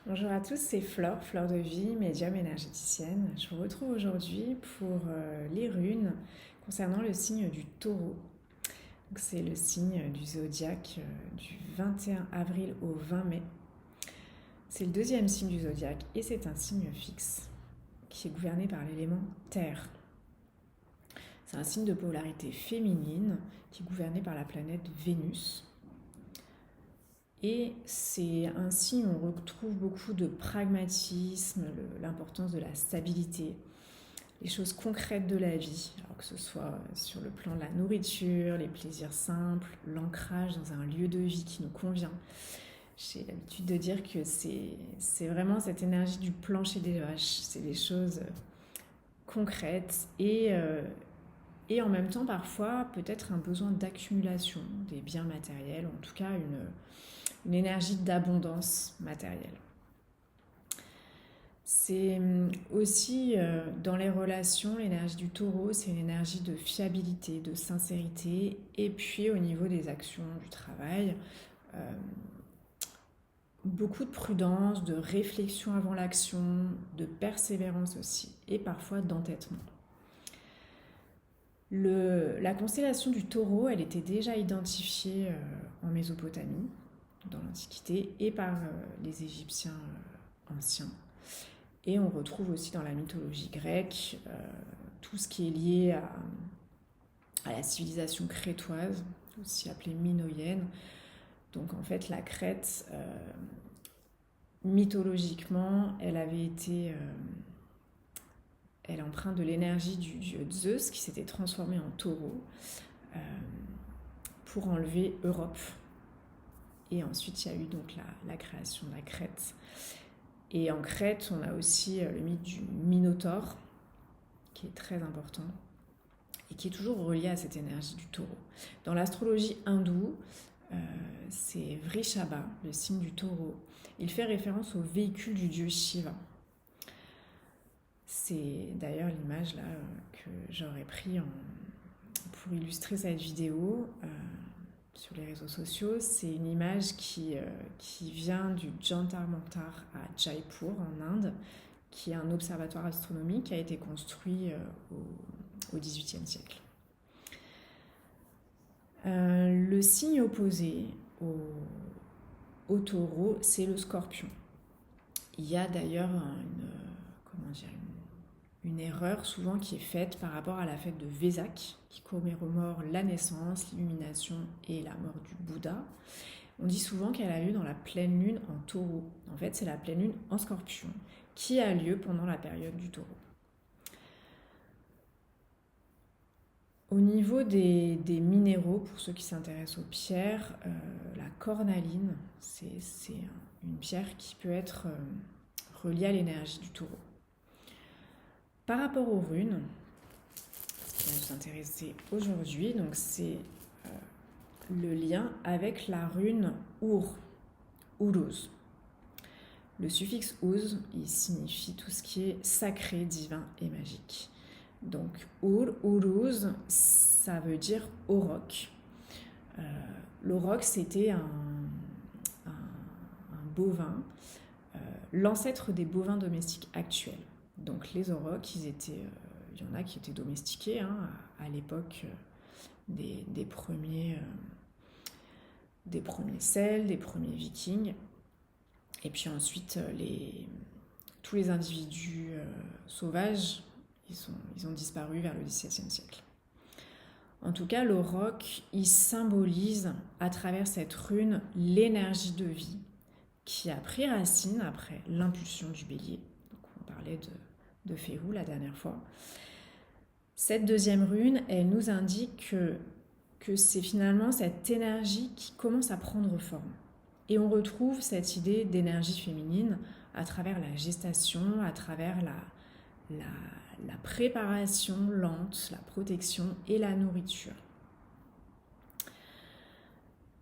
Bonjour à tous, c'est Flore, Fleur de Vie, médium énergéticienne. Je vous retrouve aujourd'hui pour les runes concernant le signe du Taureau. Donc, c'est le signe du zodiaque du 21 avril au 20 mai. C'est le deuxième signe du zodiaque et c'est un signe fixe qui est gouverné par l'élément Terre. C'est un signe de polarité féminine qui est gouverné par la planète Vénus. Et c'est un signe où on retrouve beaucoup de pragmatisme, l'importance de la stabilité, les choses concrètes de la vie, alors que ce soit sur le plan de la nourriture, les plaisirs simples, l'ancrage dans un lieu de vie qui nous convient. J'ai l'habitude de dire que c'est vraiment cette énergie du plancher des vaches, c'est des choses concrètes et en même temps parfois peut-être un besoin d'accumulation des biens matériels, ou en tout cas une énergie d'abondance matérielle. C'est aussi dans les relations, l'énergie du taureau, c'est une énergie de fiabilité, de sincérité, et puis au niveau des actions du travail, euh, beaucoup de prudence, de réflexion avant l'action, de persévérance aussi, et parfois d'entêtement. La constellation du taureau, elle était déjà identifiée en Mésopotamie, dans l'Antiquité, et par les Égyptiens anciens. Et on retrouve aussi dans la mythologie grecque tout ce qui est lié à la civilisation crétoise, aussi appelée minoïenne. Donc en fait, la Crète, mythologiquement, elle emprunte de l'énergie du dieu Zeus qui s'était transformé en taureau euh, pour enlever Europe. Et ensuite, il y a eu donc la création de la Crète. Et en Crète, on a aussi le mythe du Minotaure, qui est très important, et qui est toujours relié à cette énergie du taureau. Dans l'astrologie hindoue, c'est Vrishabha, le signe du taureau. Il fait référence au véhicule du dieu Shiva. C'est d'ailleurs l'image là que j'aurais pris pour illustrer cette vidéo sur les réseaux sociaux. C'est une image qui vient du Jantar Mantar à Jaipur en Inde, qui est un observatoire astronomique qui a été construit au XVIIIe siècle. Le signe opposé au taureau, c'est le scorpion. Il y a d'ailleurs une erreur souvent qui est faite par rapport à la fête de Vesak, qui commémore la naissance, l'illumination et la mort du Bouddha. On dit souvent qu'elle a lieu dans la pleine lune en taureau. En fait, c'est la pleine lune en scorpion qui a lieu pendant la période du taureau. Au niveau des minéraux, pour ceux qui s'intéressent aux pierres, la cornaline, c'est une pierre qui peut être reliée à l'énergie du taureau. Par rapport aux runes, ce qui va nous intéresser aujourd'hui, donc c'est le lien avec la rune Ur, Uruz. Le suffixe Uz, il signifie tout ce qui est sacré, divin et magique. Donc Uruz, ça veut dire auroch. L'auroch, c'était un bovin, l'ancêtre des bovins domestiques actuels. Donc les aurochs, il y en a qui étaient domestiqués à l'époque des premiers Celtes, des premiers Vikings. Et puis ensuite, tous les individus sauvages, ils ont disparu vers le XVIIe siècle. En tout cas, l'auroch, il symbolise à travers cette rune l'énergie de vie qui a pris racine après l'impulsion du bélier. Donc on parlait de Férou la dernière fois. Cette deuxième rune, elle nous indique que c'est finalement cette énergie qui commence à prendre forme. Et on retrouve cette idée d'énergie féminine à travers la gestation, à travers la préparation lente, la protection et la nourriture.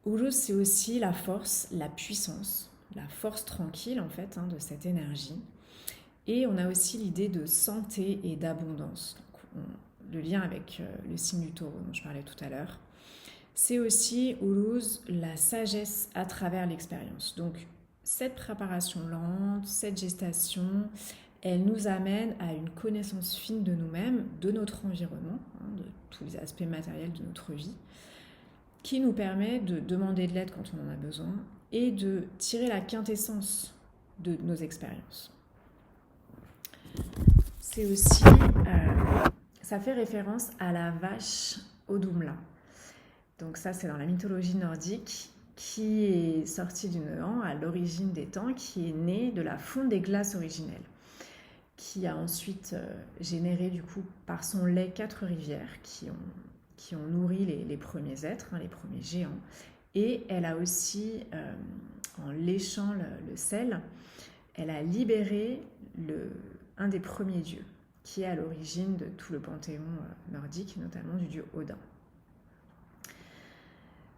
Uruz, c'est aussi la force, la puissance, la force tranquille en fait de cette énergie. Et on a aussi l'idée de santé et d'abondance. Le lien avec le signe du taureau dont je parlais tout à l'heure. C'est aussi, Uruz, la sagesse à travers l'expérience. Donc, cette préparation lente, cette gestation, elle nous amène à une connaissance fine de nous-mêmes, de notre environnement, de tous les aspects matériels de notre vie, qui nous permet de demander de l'aide quand on en a besoin et de tirer la quintessence de nos expériences. C'est aussi, ça fait référence à la vache Audhumla. Donc ça, c'est dans la mythologie nordique, qui est sortie du néant à l'origine des temps, qui est née de la fonte des glaces originelles, qui a ensuite généré du coup par son lait 4 rivières qui ont nourri les premiers êtres, les premiers géants. Et elle a aussi, en léchant le sel, elle a libéré un des premiers dieux, qui est à l'origine de tout le panthéon nordique, notamment du dieu Odin.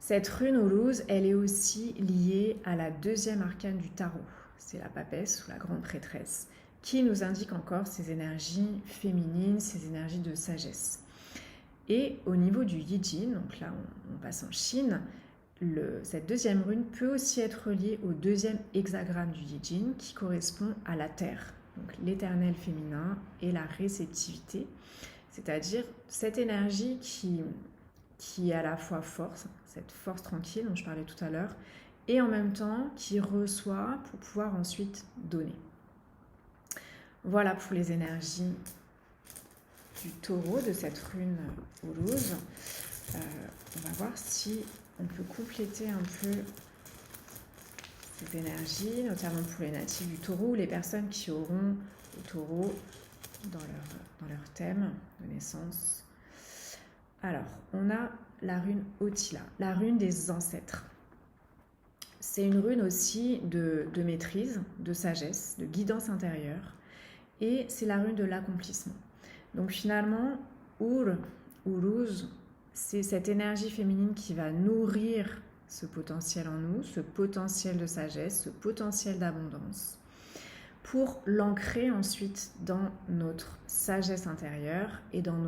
Cette rune Uruz, elle est aussi liée à la deuxième arcane du tarot, c'est la papesse ou la grande prêtresse, qui nous indique encore ces énergies féminines, ces énergies de sagesse. Et au niveau du Yijin, donc là on passe en Chine, cette deuxième rune peut aussi être reliée au deuxième hexagramme du Yijin qui correspond à la terre, donc l'éternel féminin et la réceptivité, c'est-à-dire cette énergie qui est à la fois force, cette force tranquille dont je parlais tout à l'heure, et en même temps qui reçoit pour pouvoir ensuite donner. Voilà pour les énergies du taureau, de cette rune Uruz. On va voir si on peut compléter un peu cette énergie, notamment pour les natifs du taureau, les personnes qui auront le taureau dans leur thème de naissance. Alors, on a la rune Otila, la rune des ancêtres. C'est une rune aussi de maîtrise, de sagesse, de guidance intérieure, et c'est la rune de l'accomplissement. Donc finalement, Uruz, c'est cette énergie féminine qui va nourrir ce potentiel en nous, ce potentiel de sagesse, ce potentiel d'abondance, pour l'ancrer ensuite dans notre sagesse intérieure et dans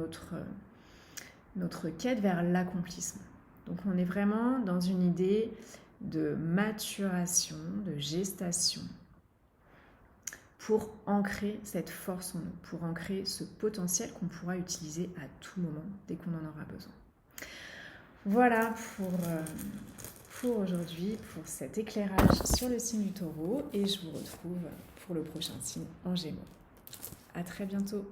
notre quête vers l'accomplissement. Donc on est vraiment dans une idée de maturation, de gestation, pour ancrer cette force en nous, pour ancrer ce potentiel qu'on pourra utiliser à tout moment, dès qu'on en aura besoin. Voilà pour aujourd'hui, pour cet éclairage sur le signe du taureau, et je vous retrouve pour le prochain signe en Gémeaux. À très bientôt.